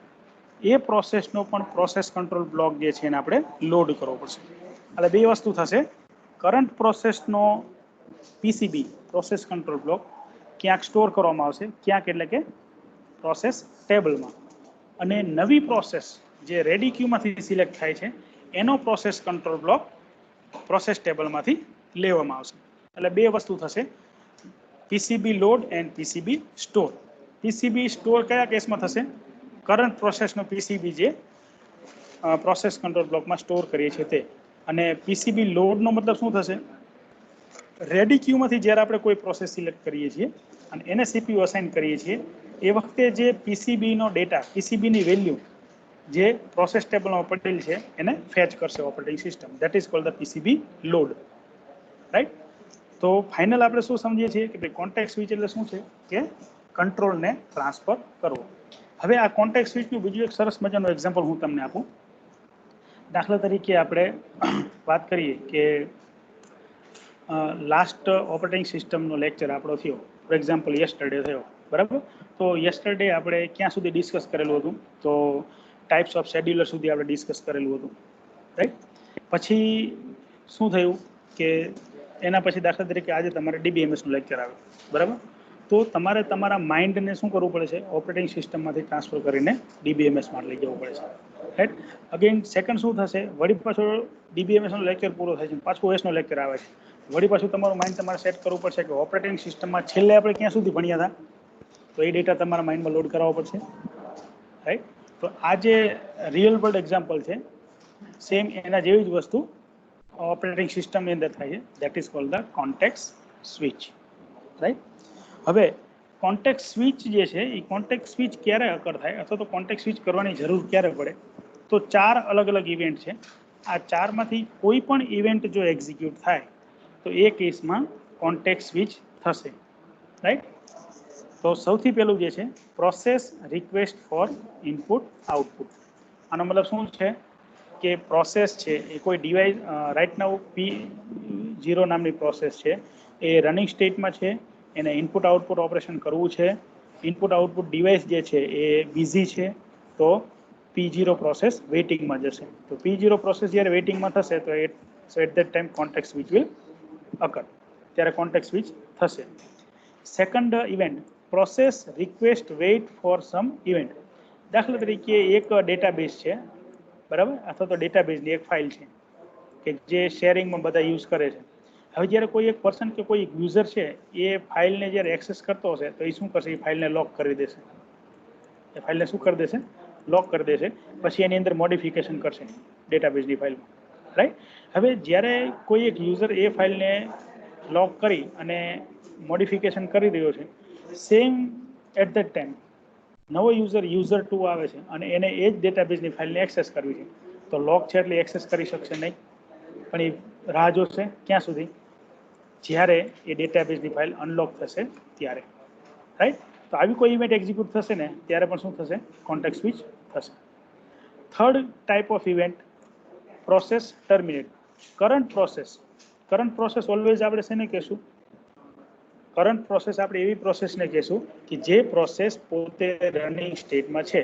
એ પ્રોસેસનો પણ પ્રોસેસ કંટ્રોલ બ્લોક જે છે એને આપણે લોડ કરવો પડશે. એટલે બે વસ્તુ થશે. કરંટ પ્રોસેસનો પીસીબી પ્રોસેસ કંટ્રોલ બ્લોક ક્યાંક સ્ટોર કરવામાં આવશે, ક્યાંક એટલે કે પ્રોસેસ ટેબલમાં, અને નવી પ્રોસેસ જે રેડી ક્યુમાંથી સિલેક્ટ થાય છે એનો પ્રોસેસ કંટ્રોલ બ્લોક પ્રોસેસ ટેબલમાંથી લેવામાં આવશે. એટલે બે વસ્તુ થશે, PCB load and PCB store. PCB store કયા કેસમાં થશે? કરંટ પ્રોસેસનો પીસીબી જે પ્રોસેસ કંટ્રોલ બ્લોકમાં સ્ટોર કરીએ છીએ તે. અને પીસીબી લોડનો મતલબ શું થશે? રેડી ક્યુમાંથી જ્યારે આપણે કોઈ પ્રોસેસ સિલેક્ટ કરીએ છીએ અને એને સીપીયુ અસાઇન કરીએ છીએ એ વખતે જે પીસીબીનો ડેટા, પીસીબીની વેલ્યુ જે પ્રોસેસ ટેબલમાં પડેલ છે એને ફેચ કરશે operating system. That is called the PCB load. Right? તો ફાઇનલ આપણે શું સમજીએ છીએ કે ભાઈ કોન્ટેક્ટ સ્વિચ એટલે શું છે કે કંટ્રોલને ટ્રાન્સફર કરવો. હવે આ કોન્ટેક્ટ સ્વિચનું બીજું એક સરસ મજાનું એક્ઝામ્પલ હું તમને આપું. દાખલા તરીકે આપણે વાત કરીએ કે લાસ્ટ ઓપરેટિંગ સિસ્ટમનો લેક્ચર આપણો થયો, ફોર એક્ઝામ્પલ યસ્ટરડે થયો, બરાબર? તો યસ્ટરડે આપણે ક્યાં સુધી ડિસ્કસ કરેલું હતું? તો ટાઈપ્સ ઓફ શેડ્યુલર સુધી આપણે ડિસ્કસ કરેલું હતું, રાઈટ? પછી શું થયું કે એના પછી દાખલા તરીકે આજે તમારે ડીબીએમએસનું લેક્ચર આવે, બરાબર? તો તમારે તમારા માઇન્ડને શું કરવું પડે છે? ઓપરેટિંગ સિસ્ટમમાંથી ટ્રાન્સફર કરીને ડીબીએમએસમાં લઈ જવું પડે છે, રાઈટ? અગેન સેકન્ડ શું થશે? વળી પાછો ડીબીએમએસનો લેક્ચર પૂરો થાય છે, પાછું ઓએસનો લેક્ચર આવે છે. વળી પાછું તમારું માઇન્ડ તમારે સેટ કરવું પડશે કે ઓપરેટિંગ સિસ્ટમમાં છેલ્લે આપણે ક્યાં સુધી ભણ્યા હતા, તો એ ડેટા તમારા માઇન્ડમાં લોડ કરાવવો પડશે, રાઈટ? તો આ જે રિયલ વર્લ્ડ એક્ઝામ્પલ છે, સેમ એના જેવી જ વસ્તુ ઓપરેટિંગ સિસ્ટમની અંદર થાય છે. That is called the contact switch, right? હવે કોન્ટેક્ટ સ્વિચ જે છે એ કોન્ટેક્ટ સ્વિચ ક્યારે અકર થાય અથવા તો કોન્ટેક્ટ સ્વિચ કરવાની જરૂર ક્યારે પડે? તો ચાર અલગ અલગ ઇવેન્ટ છે. આ ચારમાંથી કોઈ પણ ઇવેન્ટ જો એક્ઝિક્યુટ થાય તો એ કેસમાં કોન્ટેક્ટ સ્વિચ થશે, રાઈટ? તો સૌથી પહેલું જે છે process request four input output. આનો મતલબ શું છે કે પ્રોસેસ છે એ કોઈ ડિવાઇસ રાઇટ નાઉ P0 નામની પ્રોસેસ છે, એ રનિંગ સ્ટેટમાં છે, એને ઇનપુટ આઉટપુટ ઓપરેશન કરવું છે. ઇનપુટ આઉટપુટ ડિવાઇસ જે છે એ બિઝી છે, તો P0 પ્રોસેસ વેઇટિંગમાં જશે. તો P0 પ્રોસેસ જ્યારે વેઇટિંગમાં થશે તો at that time contact switch will occur, ત્યારે કોન્ટેક્ટ સ્વિચ થશે. Second event process request wait for some event. દાખલા તરીકે એક ડેટાબેઝ છે, બરાબર? અથવા તો ડેટાબેઝની એક ફાઇલ છે કે જે શેરિંગમાં બધા યુઝ કરે છે. હવે જ્યારે કોઈ એક પર્સન કે કોઈ યુઝર છે એ ફાઇલને જ્યારે એક્સેસ કરતો હશે તો એ શું કરશે? એ ફાઇલને લોક કરી દેશે. એ ફાઇલને શું કરી દેશે? લોક કરી દેશે. પછી એની અંદર મોડિફિકેશન કરશે ડેટાબેઝની ફાઇલમાં, રાઈટ? હવે જ્યારે કોઈ એક યુઝર એ ફાઇલને લોક કરી અને મોડિફિકેશન કરી રહ્યો છે, સેમ એટ ધેટ ટાઈમ નવો યુઝર 2 આવે છે અને એને એ જ ડેટાબેઝની ફાઇલને એક્સેસ કરવી છે, તો લોક છે એટલે એક્સેસ કરી શકશે નહીં, પણ એ રાહ જોશે ક્યાં સુધી? જ્યારે એ ડેટાબેઝની ફાઇલ અનલોક થશે ત્યારે, રાઈટ? તો આવી કોઈ ઇવેન્ટ એક્ઝિક્યુટ થશે ને ત્યારે પણ શું થશે? કોન્ટેક્ટ સ્વિચ થશે. Third type of event process terminate. Current process always આપણે શેને કહેશું? કરંટ પ્રોસેસ આપણે એવી પ્રોસેસને કહેશું કે જે પ્રોસેસ પોતે રનિંગ સ્ટેટમાં છે,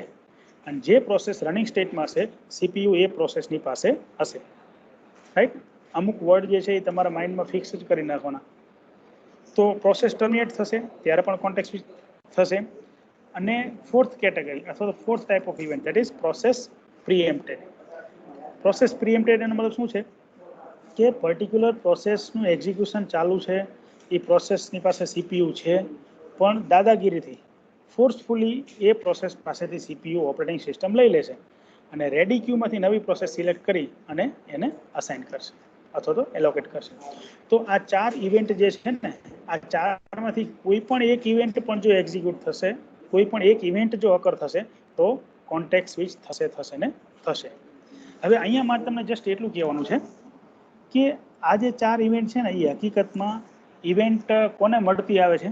અને જે પ્રોસેસ રનિંગ સ્ટેટમાં હશે સીપીયુ એ પ્રોસેસની પાસે હશે, રાઈટ? અમુક વર્ડ જે છે એ તમારા માઇન્ડમાં ફિક્સ જ કરી નાખવાના. તો પ્રોસેસ ટર્મિનેટ થશે ત્યારે પણ કોન્ટેક્ટ સ્વિચ થશે. અને ફોર્થ કેટેગરી અથવા તો fourth type of event that is process preempted. Process preempted એનો મતલબ શું છે કે પર્ટિક્યુલર પ્રોસેસનું એક્ઝિક્યુશન ચાલુ છે, એ પ્રોસેસની પાસે સીપીયુ છે, પણ દાદાગીરીથી ફોર્સફુલી એ પ્રોસેસ પાસેથી સીપીયુ ઓપરેટિંગ સિસ્ટમ લઈ લેશે અને રેડી ક્યુમાંથી નવી પ્રોસેસ સિલેક્ટ કરી અને એને અસાઇન કરશે અથવા તો એલોકેટ કરશે. તો આ ચાર ઇવેન્ટ જે છે ને, આ ચારમાંથી કોઈ પણ એક ઇવેન્ટ પણ જો એક્ઝિક્યુટ થશે, કોઈ પણ એક ઇવેન્ટ જો અકર થશે તો કોન્ટેક્ટ સ્વિચ થશે ને થશે. હવે અહીંયા મારે તમને જસ્ટ એટલું કહેવાનું છે કે આ જે ચાર ઇવેન્ટ છે ને એ હકીકતમાં ઇવેન્ટ કોને મળતી આવે છે?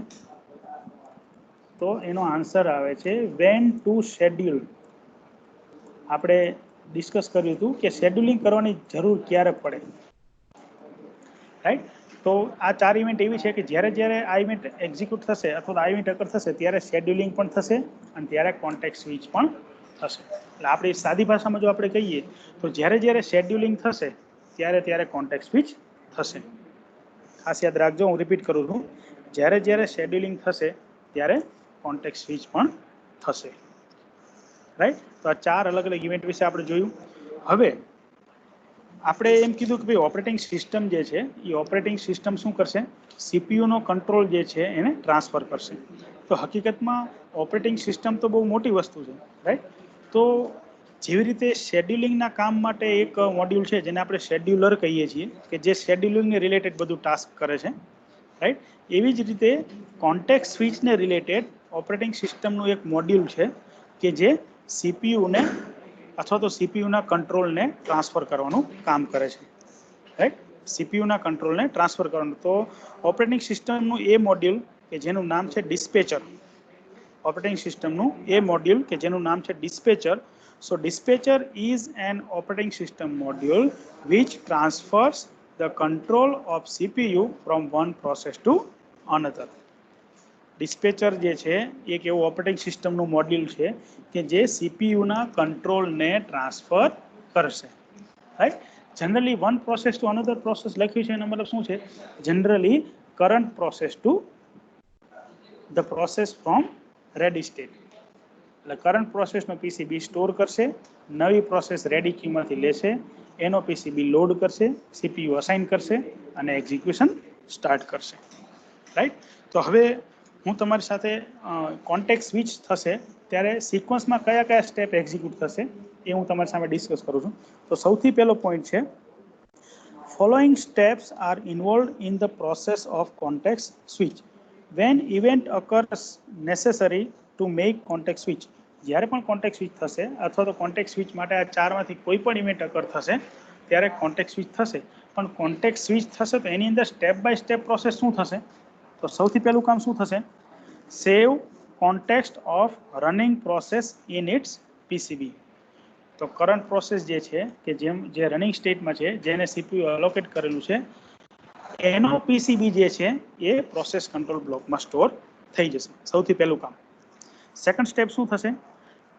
તો એનો આન્સર આવે છે વેન ટુ શેડ્યુલ. આપણે ડિસ્કસ કર્યું હતું કે શેડ્યુલિંગ કરવાની જરૂર ક્યારે પડે, રાઈટ? તો આ ચાર ઇવેન્ટ એવી છે કે જ્યારે આ ઇવેન્ટ એક્ઝિક્યુટ થશે અથવા આ ઇવેન્ટ અકર થશે ત્યારે શેડ્યુલિંગ પણ થશે અને ત્યારે કોન્ટેક્ટ સ્વિચ પણ થશે. એટલે આપણી સાદી ભાષામાં જો આપણે કહીએ તો જ્યારે જ્યારે શેડ્યુલિંગ થશે ત્યારે ત્યારે કોન્ટેક્ટ સ્વિચ થશે. ખાસ યાદ રાખજો, હું રિપીટ કરું છું, જ્યારે જ્યારે શેડ્યુલિંગ થશે ત્યારે કોન્ટેક્ટ સ્વિચ પણ થશે. રાઈટ. તો આ 4 અલગ અલગ ઇવેન્ટ વિશે આપણે જોયું. હવે આપણે એમ કીધું કે ભાઈ ઓપરેટિંગ સિસ્ટમ જે છે એ ઓપરેટિંગ સિસ્ટમ શું કરશે, સીપીયુનો કંટ્રોલ જે છે એને ટ્રાન્સફર કરશે. તો હકીકતમાં ઓપરેટિંગ સિસ્ટમ તો બહુ મોટી વસ્તુ છે, રાઈટ. તો જેવી રીતે શેડ્યુલિંગના કામ માટે એક મોડ્યુલ છે જેને આપણે શેડ્યુલર કહીએ છીએ કે જે શેડ્યુલિંગને રિલેટેડ બધું ટાસ્ક કરે છે, રાઈટ. એવી જ રીતે કોન્ટેક્ટ સ્વિચને રિલેટેડ ઓપરેટિંગ સિસ્ટમનું એક મોડ્યુલ છે કે જે સીપીયુને અથવા તો સીપીયુના કંટ્રોલને ટ્રાન્સફર કરવાનું કામ કરે છે, રાઈટ. સીપીયુના કંટ્રોલને ટ્રાન્સફર કરવાનું. તો ઓપરેટિંગ સિસ્ટમનું એ મોડ્યુલ કે જેનું નામ છે ડિસ્પેચર, ઓપરેટિંગ સિસ્ટમનું એ મોડ્યુલ કે જેનું નામ છે ડિસ્પેચર. સો ડિસ્પેચર is an operating system module which transfers the control of CPU from one process to another. ડિસ્પેચર જે છે એક એવું ઓપરેટિંગ સિસ્ટમનું મોડ્યુલ છે કે જે સીપીયુના કંટ્રોલને ટ્રાન્સફર કરશે, right. Generally one process to another process લખ્યું છે એનો મતલબ શું છે, generally current process to the process from ready state. એટલે કરંટ પ્રોસેસનો પીસીબી સ્ટોર કરશે, નવી પ્રોસેસ રેડી ક્યુમાંથી લેશે, એનો પીસીબી લોડ કરશે, સીપીયુ અસાઇન કરશે અને એક્ઝિક્યુશન સ્ટાર્ટ કરશે, રાઈટ. તો હવે હું તમારી સાથે કોન્ટેક્ટ સ્વિચ થશે ત્યારે સિક્વન્સમાં કયા કયા સ્ટેપ એક્ઝિક્યુટ થશે એ હું તમારી સામે ડિસ્કસ કરું છું. તો સૌથી પહેલો પોઈન્ટ છે, following steps are involve in the process of contact switch when event occurs necessary to make contact switch. જ્યારે પણ કોન્ટેક્ટ સ્વિચ થશે અથવા તો કોન્ટેક્ટ સ્વિચ માટે આ 4માંથી કોઈ પણ ઇવેન્ટ અકર થશે ત્યારે કોન્ટેક્ટ સ્વિચ થશે. પણ કોન્ટેક્ટ સ્વિચ થશે તો એની અંદર સ્ટેપ બાય સ્ટેપ પ્રોસેસ શું થશે, તો સૌથી પહેલું કામ શું થશે, save context of running process in its PCB. તો કરંટ પ્રોસેસ જે છે કે જે રનિંગ સ્ટેટમાં છે જેને સીપીયુ એલોકેટ કરેલું છે એનો પીસીબી જે છે એ પ્રોસેસ કંટ્રોલ બ્લોકમાં સ્ટોર થઈ જશે. સૌથી પહેલું કામ. સેકન્ડ સ્ટેપ શું થશે,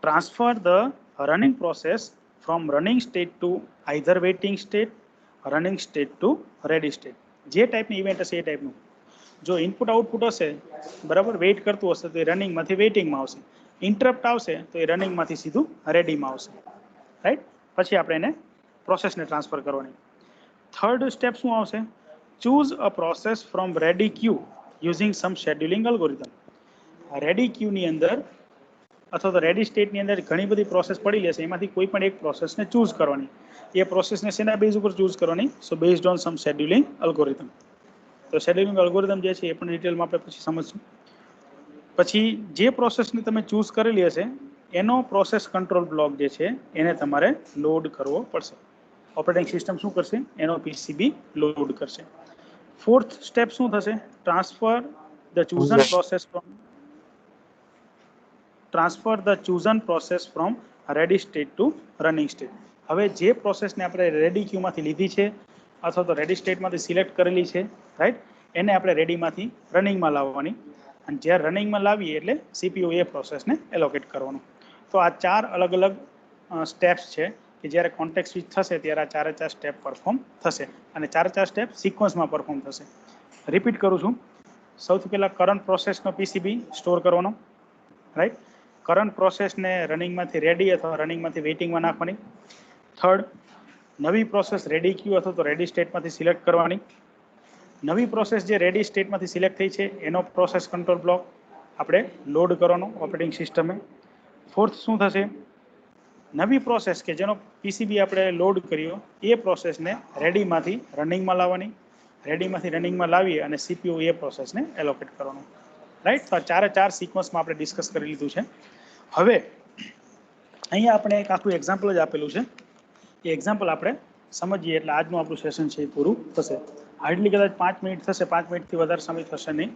transfer the running process from running state to either waiting state, running state to ready state. જે ટાઈપની ઇવેન્ટ હશે એ ટાઈપનું. જો ઇનપુટ આઉટપુટ હશે બરાબર, વેઇટ કરતું હશે તો એ રનિંગમાંથી વેઇટિંગમાં આવશે, ઇન્ટરપ્ટ આવશે તો એ રનિંગમાંથી સીધું રેડીમાં આવશે, રાઈટ. પછી આપણે એને પ્રોસેસને ટ્રાન્સફર કરવાની. થર્ડ સ્ટેપ શું આવશે, choose a process from ready queue using some scheduling algorithm. Ready ક્યુની અંદર અથવા તો રેડી સ્ટેટની અંદર ઘણી બધી પ્રોસેસ પડી લેશે, એમાંથી કોઈ પણ એક પ્રોસેસને ચૂઝ કરવાની. એ પ્રોસેસને શેના બેઝ ઉપર ચૂઝ કરવાની, so based on some scheduling algorithm. તો શેડ્યુલિંગ અલ્ગોરિધમ જે છે એ પણ ડિટેલમાં આપણે પછી સમજશું. પછી જે પ્રોસેસને તમે ચૂઝ કરેલી હશે એનો પ્રોસેસ કંટ્રોલ બ્લોક જે છે એને તમારે લોડ કરવો પડશે. ઓપરેટિંગ સિસ્ટમ શું કરશે, એનો પીસીબી લોડ કરશે. ફોર્થ સ્ટેપ શું થશે, transfer the chosen process from ready state to running state. હવે જે પ્રોસેસને આપણે રેડી ક્યુમાંથી લીધી છે અથવા તો રેડી સ્ટેટમાંથી સિલેક્ટ કરેલી છે, રાઈટ, એને આપણે રેડીમાંથી રનિંગમાં લાવવાની. અને જ્યારે રનિંગમાં લાવીએ એટલે સીપીયુ એ પ્રોસેસને એલોકેટ કરવાનું. તો આ 4 અલગ અલગ સ્ટેપ્સ છે કે જ્યારે કોન્ટેક્ટ સ્વિચ થશે ત્યારે આ 4 સ્ટેપ પરફોર્મ થશે અને 4 સ્ટેપ સિક્વન્સમાં પરફોર્મ થશે. રિપીટ કરું છું, સૌથી પહેલાં કરંટ પ્રોસેસનો પીસીબી સ્ટોર કરવાનો, રાઈટ. કરંટ પ્રોસેસને રનિંગમાંથી રેડી અથવા રનિંગમાંથી વેઇટિંગમાં નાખવાની. થર્ડ, નવી પ્રોસેસ રેડી ક્યુ અથવા તો રેડી સ્ટેટમાંથી સિલેક્ટ કરવાની. નવી પ્રોસેસ જે રેડી સ્ટેટમાંથી સિલેક્ટ થઈ છે એનો પ્રોસેસ કંટ્રોલ બ્લોક આપણે લોડ કરવાનો ઓપરેટિંગ સિસ્ટમે. ફોર્થ શું થશે, નવી પ્રોસેસ કે જેનો પીસીબી આપણે લોડ કર્યો એ પ્રોસેસને રેડીમાંથી રનિંગમાં લાવવાની. રેડીમાંથી રનિંગમાં લાવી અને સીપીયુ એ પ્રોસેસને એલોકેટ કરવાનું, રાઈટ. તો આ 4 સિક્વન્સમાં આપણે ડિસ્કસ કરી લીધું છે. હવે અહીંયા આપણે એક આખું એક્ઝામ્પલ જ આપેલું છે, એ એક્ઝામ્પલ આપણે સમજીએ એટલે આજનું આપણું સેશન છે એ પૂરું થશે. હાર્ડલી કદાચ 5 મિનિટ થશે, 5 મિનિટથી વધારે સમય થશે નહીં,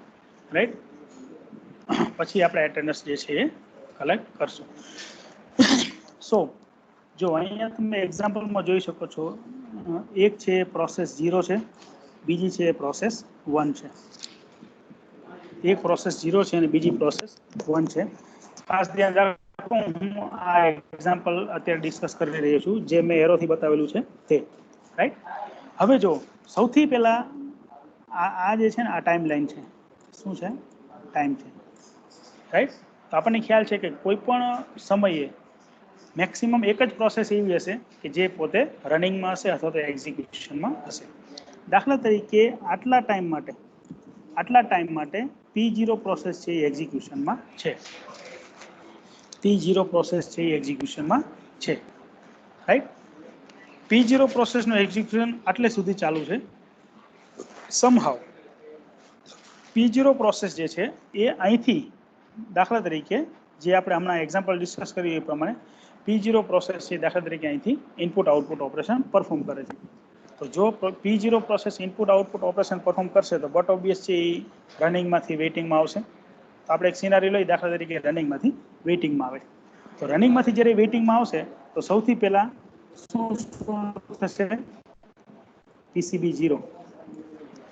રાઈટ. પછી આપણે એટેન્ડન્સ જે છે એ કલેક્ટ કરશું. સો જો અહીંયા તમે એક્ઝામ્પલમાં જોઈ શકો છો, એક છે પ્રોસેસ 0 છે, બીજી છે પ્રોસેસ 1 છે. એક પ્રોસેસ 0 છે અને બીજી પ્રોસેસ 1 છે. ખાસ ધ્યાન રાખો રાખો હું આ એક્ઝામ્પલ અત્યારે ડિસ્કસ કરી રહ્યો છું જે મેં એરોથી બતાવેલું છે તે, રાઈટ. હવે જો સૌથી પહેલા આ જે છે ને આ ટાઈમ લાઈન છે, શું છે? ટાઈમ છે, રાઈટ. તો આપણને ખ્યાલ છે કે કોઈ પણ સમયે મેક્સિમમ એક જ પ્રોસેસ એવી હશે કે જે પોતે રનિંગમાં હશે અથવા તો એક્ઝિક્યુશનમાં હશે. દાખલા તરીકે આટલા ટાઈમ માટે P0 પ્રોસેસ છે એ એક્ઝિક્યુશનમાં છે. P0 પ્રોસેસ છે એ એક્ઝિક્યુશનમાં છે, રાઈટ. P0 પ્રોસેસનું એક્ઝિક્યુશન આટલે સુધી ચાલુ છે. સમહાવ P0 પ્રોસેસ જે છે એ અહીંથી, દાખલા તરીકે જે આપણે હમણાં એક્ઝામ્પલ ડિસ્કસ કર્યું એ પ્રમાણે P0 પ્રોસેસ છે દાખલા તરીકે અહીંથી ઇનપુટ આઉટપુટ ઓપરેશન પરફોર્મ કરે છે. તો જો P0 process input output operation perform કરશે તો બટ ઓબ્વિયસ છે એ રનિંગમાંથી વેઇટિંગમાં આવશે. તો આપણે એક સિનારી લઈ, દાખલા તરીકે રનિંગમાંથી વેઇટિંગમાં આવે. તો રનિંગમાંથી જ્યારે વેઇટિંગમાં આવશે તો સૌથી પહેલા શું થશે?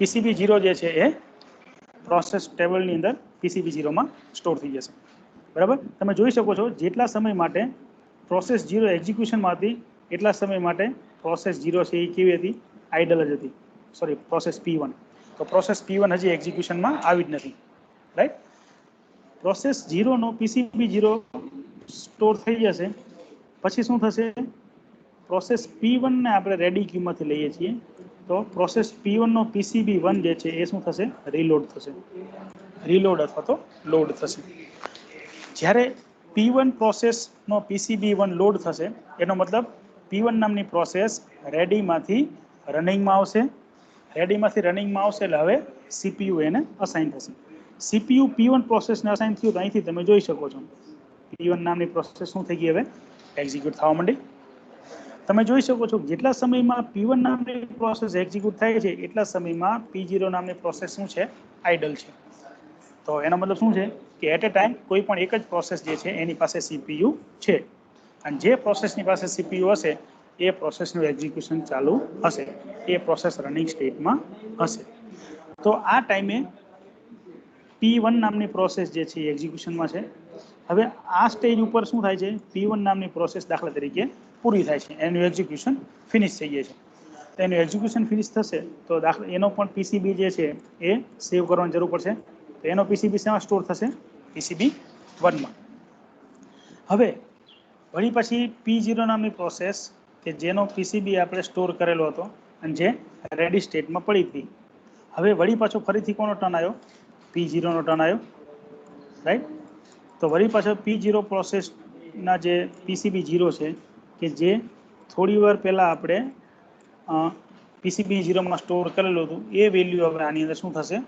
PCB0 જે છે એ પ્રોસેસ ટેબલની અંદર PCB0માં સ્ટોર થઈ જશે, બરાબર. તમે જોઈ શકો છો જેટલા સમય માટે પ્રોસેસ 0 એક્ઝિક્યુશનમાં હતી એટલા સમય માટે પ્રોસેસ 0 છે એ કેવી હતી? આઇડલ જ હતી. Sorry, process P1. તો પ્રોસેસ P1 હજી એક્ઝિક્યુશનમાં આવી જ નથી, રાઈટ. પ્રોસેસ 0નો PCB0 સ્ટોર થઈ જશે પછી શું થશે? પ્રોસેસ P1 ને આપણે રેડી ક્યુમાંથી લઈએ છીએ તો પ્રોસેસ P1 નો PCB1 જે છે એ શું થશે? રીલોડ થશે. રીલોડ અથવા તો લોડ થશે. જ્યારે P1 પ્રોસેસનો PCB1 લોડ થશે એનો મતલબ P1 નામની પ્રોસેસ રેડીમાંથી રનિંગમાં આવશે. રેડીમાંથી રનિંગમાં આવશે એટલે હવે CPU એને અસાઇન થશે. CPU P1 પ્રોસેસને અસાઇન થયું તો અહીંથી તમે જોઈ શકો છો P1 નામની પ્રોસેસ શું થઈ ગઈ? હવે એક્ઝિક્યુટ થવા માંડી. તમે જોઈ શકો છો જેટલા સમયમાં P1 નામની પ્રોસેસ એક્ઝિક્યુટ થાય છે એટલા સમયમાં P0 નામની પ્રોસેસ શું છે? આઇડલ છે. તો એનો મતલબ શું છે કે એટ એ ટાઈમ કોઈ પણ એક જ પ્રોસેસ જે છે એની પાસે CPU છે અને જે પ્રોસેસની પાસે CPU હશે એ પ્રોસેસનું એક્ઝિક્યુશન ચાલુ હશે, એ પ્રોસેસ રનિંગ સ્ટેટમાં હશે. તો આ ટાઈમે P1 નામની પ્રોસેસ જે છે એ એક્ઝિક્યુશનમાં છે. હવે આ સ્ટેજ ઉપર શું થાય છે? P1 નામની પ્રોસેસ દાખલા તરીકે પૂરી થાય છે, એનું એક્ઝિક્યુશન ફિનિશ થઈ જાય છે. તો એનું એક્ઝિક્યુશન ફિનિશ થશે તો એનો પણ PCB જે છે એ સેવ કરવાની જરૂર પડશે. તો એનો PCB શેમાં સ્ટોર થશે? PCB1માં. હવે વળી પછી P0 નામની પ્રોસેસ કે જેનો PCB આપણે સ્ટોર કરેલો હતો અને જે રેડી સ્ટેટમાં પડી હતી, હવે વળી પાછો ફરીથી કોનો ટર્ન આવ્યો? P0નો ટર્ન આવ્યો, રાઈટ. તો વળી પાછો P0 પ્રોસેસના જે PCB0 છે કે જે થોડી વાર પહેલાં આપણે PCB0માં સ્ટોર કરેલું હતું એ વેલ્યુ હવે આની અંદર શું થશે?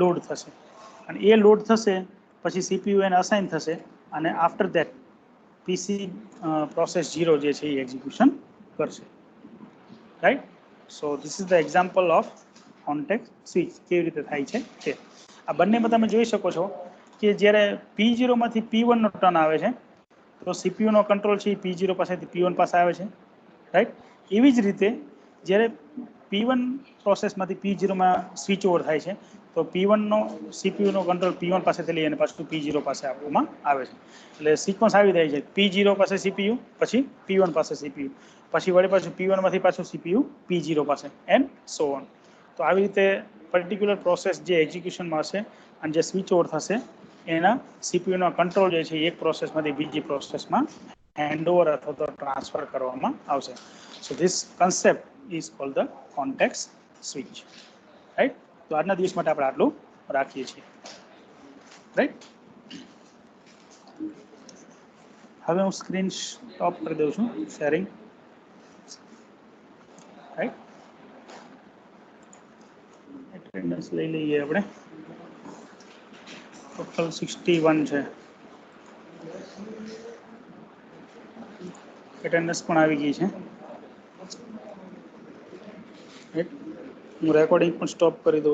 લોડ થશે. અને એ લોડ થશે પછી CPU એને અસાઇન થશે અને આફ્ટર ધેટ પ્રોસેસ 0 જે છે એ એક્ઝિક્યુશન કરશે, right. So this is the example of contact switch કેવી રીતે થાય છે તે. આ બંનેમાં તમે જોઈ શકો છો કે જ્યારે P0માંથી P1નો ટર્ન આવે છે તો CPUનો કંટ્રોલ છે એ P0 પાસેથી P1 પાસે આવે છે, રાઈટ. એવી જ રીતે જ્યારે P1 પ્રોસેસમાંથી P0માં સ્વિચ ઓવર થાય છે તો P1નો CPUનો કંટ્રોલ P1 પાસેથી લઈ અને પાછું P0 પાસે આપવામાં આવે છે. એટલે સિક્વન્સ આવી જાય છે P0 પાસે CPU, પછી P1 પાસે CPU, પછી વળી પાછું P1માંથી પાછું CPU P0 પાસે એન્ડ સો ઓન. તો આવી રીતે પર્ટિક્યુલર પ્રોસેસ જે એક્ઝિક્યુશનમાં હશે અને જે સ્વિચ ઓવર થશે એના CPUનો કંટ્રોલ જે છે એક પ્રોસેસમાંથી બીજી પ્રોસેસમાં હેન્ડઓવર અથવા તો ટ્રાન્સફર કરવામાં આવશે. So this concept is called the contact switch, right. તો આજના દિવસ માટે આપણે આટલું રાખીએ છીએ, રાઈટ. હવે હું સ્ક્રીન સ્ટોપ કરી દઉં છું શેરિંગ, રાઈટ. એટેન્ડન્સ લઈ લઈએ આપણે. ટોટલ 61 છે. એટેન્ડન્સ પણ આવી ગઈ છે. હું રેકોર્ડિંગ પણ સ્ટોપ કરી દઉં છું.